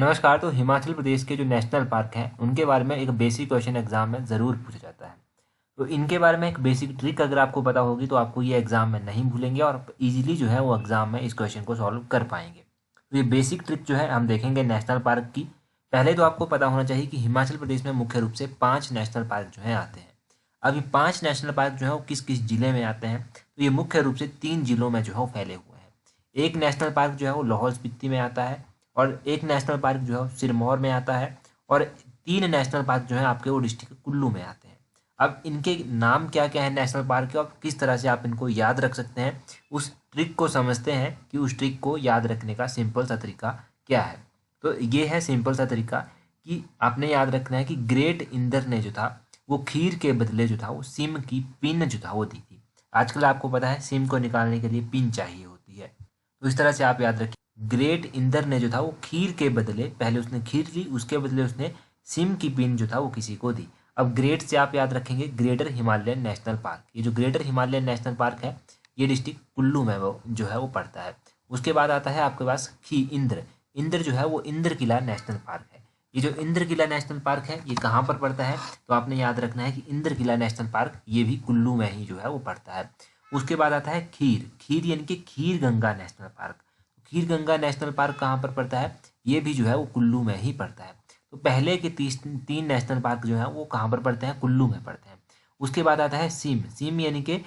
नमस्कार। तो हिमाचल प्रदेश के जो नेशनल पार्क हैं उनके बारे में एक बेसिक क्वेश्चन एग्जाम में ज़रूर पूछा जाता है। तो इनके बारे में एक बेसिक ट्रिक अगर आपको पता होगी तो आपको ये एग्जाम में नहीं भूलेंगे और इजीली जो है वो एग्जाम में इस क्वेश्चन को सॉल्व कर पाएंगे। तो ये बेसिक ट्रिक जो है हम देखेंगे नेशनल पार्क की। पहले तो आपको पता होना चाहिए कि हिमाचल प्रदेश में मुख्य रूप से 5 नेशनल पार्क जो हैं आते हैं। अब ये 5 नेशनल पार्क जो है वो किस किस जिले में आते हैं, तो ये मुख्य रूप से 3 जिलों में जो है वो फैले हुए हैं। एक नेशनल पार्क जो है वो लाहौल स्पीति में आता है और एक नेशनल पार्क जो है वो सिरमौर में आता है और 3 नेशनल पार्क जो है आपके वो डिस्ट्रिक्ट कुल्लू में आते हैं। अब इनके नाम क्या क्या है नेशनल पार्क के और किस तरह से आप इनको याद रख सकते हैं, उस ट्रिक को समझते हैं कि उस ट्रिक को याद रखने का सिंपल सा तरीका क्या है। तो ये है सिंपल सा तरीका कि आपने याद रखना है कि ग्रेट इंदर ने जो था वो खीर के बदले जो था वो सिम की पिन जो था वो दी थी। आजकल आपको पता है सिम को निकालने के लिए पिन चाहिए होती है, तो इस तरह से आप याद रखिए। ग्रेट इंदर ने जो था वो खीर के बदले, पहले उसने खीर ली, उसके बदले उसने सिम की पिन जो था वो किसी को दी। अब ग्रेट से आप याद रखेंगे ग्रेटर हिमालयन नेशनल पार्क। ये जो ग्रेटर हिमालयन नेशनल पार्क है ये डिस्ट्रिक्ट कुल्लू में वो जो है वो पड़ता है। उसके बाद आता है आपके पास इंद्र। इंद्र जो है वो इंद्र किला नेशनल पार्क है। ये जो इंद्र किला नेशनल पार्क है ये कहाँ पर पड़ता है, तो आपने याद रखना है कि इंद्र किला नेशनल पार्क ये भी कुल्लू में ही जो है वो पड़ता है। उसके बाद आता है खीर यानी कि खीर गंगा नेशनल पार्क। खीर गंगा नेशनल पार्क कहाँ पर पड़ता है, ये भी जो है वो कुल्लू में ही पड़ता है। तो पहले के 3 नेशनल पार्क जो है वो कहाँ पर पड़ते हैं, कुल्लू में पड़ते हैं। उसके बाद आता है सिम यानी कि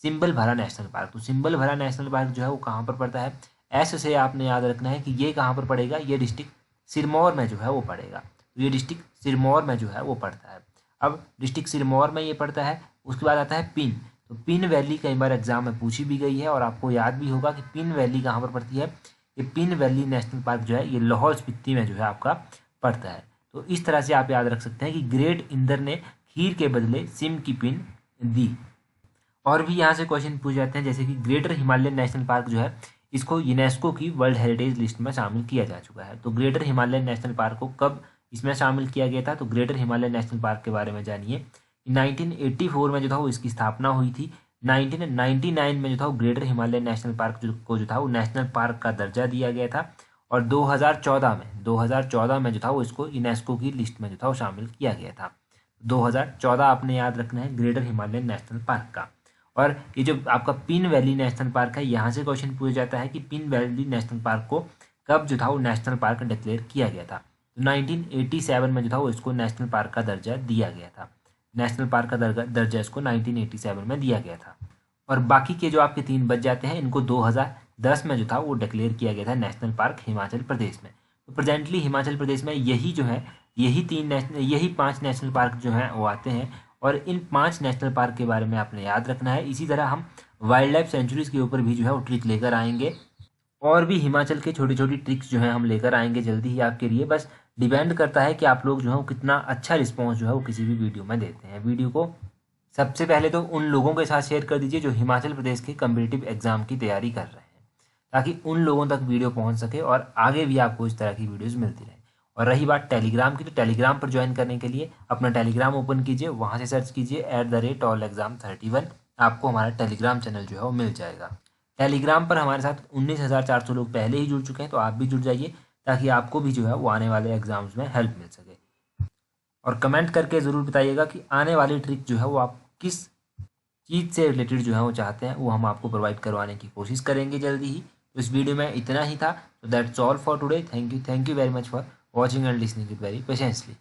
सिंबल भरा नेशनल पार्क। तो सिंबल भरा नेशनल पार्क जो है वो कहाँ पर पड़ता है, ऐसे से आपने याद रखना है कि ये कहाँ पर पड़ेगा, ये डिस्ट्रिक्ट सिरमौर में जो है वो पड़ेगा। तो ये डिस्ट्रिक्ट सिरमौर में जो है वो पड़ता है। अब डिस्ट्रिक्ट सिरमौर में ये पड़ता है। उसके बाद आता है पिन। तो पिन वैली कई बार एग्जाम में पूछी भी गई है और आपको याद भी होगा कि पिन वैली कहाँ पर पड़ती है। ये पिन वैली नेशनल पार्क जो है ये लाहौल स्पीति में जो है आपका पड़ता है। तो इस तरह से आप याद रख सकते हैं कि ग्रेट इंदर ने खीर के बदले सिम की पिन दी। और भी यहाँ से क्वेश्चन पूछ जाते हैं, जैसे कि ग्रेटर हिमालयन नेशनल पार्क जो है इसको यूनेस्को की वर्ल्ड हेरिटेज लिस्ट में शामिल किया जा चुका है। तो ग्रेटर हिमालयन नेशनल पार्क को कब इसमें शामिल किया गया था, तो ग्रेटर हिमालयन नेशनल पार्क के बारे में जानिए। 1984 में जो था वो इसकी स्थापना हुई थी। 1999 में जो था वो ग्रेटर हिमालयन नेशनल पार्क को जो था वो नेशनल पार्क का दर्जा दिया गया था। और 2014 में जो था वो इसको यूनेस्को की लिस्ट में जो था वो शामिल किया गया था। 2014 आपने याद रखना है ग्रेटर हिमालयन नेशनल पार्क का। और ये जो आपका पिन वैली नेशनल पार्क है, यहाँ से क्वेश्चन पूछा जाता है कि पिन वैली नेशनल पार्क को कब जो था वो नेशनल पार्क डिक्लेयर किया गया था। तो 1987 में जो था वो इसको नेशनल पार्क का दर्जा दिया गया था। नेशनल पार्क का दर्जा इसको 1987 में दिया गया था। और बाकी के जो आपके 3 बच जाते हैं इनको 2010 में जो था वो डिक्लेयर किया गया था नेशनल पार्क हिमाचल प्रदेश में। तो प्रेजेंटली हिमाचल प्रदेश में यही जो है यही 5 नेशनल पार्क जो हैं वो आते हैं। और इन 5 नेशनल पार्क के बारे में आपने याद रखना है। इसी तरह हम वाइल्ड लाइफ सेंचुरीज के ऊपर भी जो है वो ट्रिक लेकर आएंगे और भी हिमाचल के छोटी छोटी ट्रिक्स जो है हम लेकर आएंगे जल्दी ही आपके लिए। बस डिपेंड करता है कि आप लोग जो है वो कितना अच्छा रिस्पॉन्स जो है वो किसी भी वीडियो में देते हैं। वीडियो को सबसे पहले तो उन लोगों के साथ शेयर कर दीजिए जो हिमाचल प्रदेश के कम्पिटिटिव एग्जाम की तैयारी कर रहे हैं, ताकि उन लोगों तक वीडियो पहुंच सके और आगे भी आपको इस तरह की वीडियोस मिलती रहे। और रही बात टेलीग्राम की, तो टेलीग्राम पर ज्वाइन करने के लिए अपना टेलीग्राम ओपन कीजिए, वहाँ से सर्च कीजिए @allexam31। आपको हमारा टेलीग्राम चैनल जो है वो मिल जाएगा। टेलीग्राम पर हमारे साथ 19,400 लोग पहले ही जुड़ चुके हैं, तो आप भी जुड़ जाइए ताकि आपको भी जो है वो आने वाले एग्जाम्स में हेल्प मिल सके। और कमेंट करके ज़रूर बताइएगा कि आने वाली ट्रिक जो है वो आप किस चीज़ से रिलेटेड जो है वो चाहते हैं, वो हम आपको प्रोवाइड करवाने की कोशिश करेंगे जल्दी ही। तो इस वीडियो में इतना ही था। तो that's all for today. Thank you very much for watching and listening it very patiently.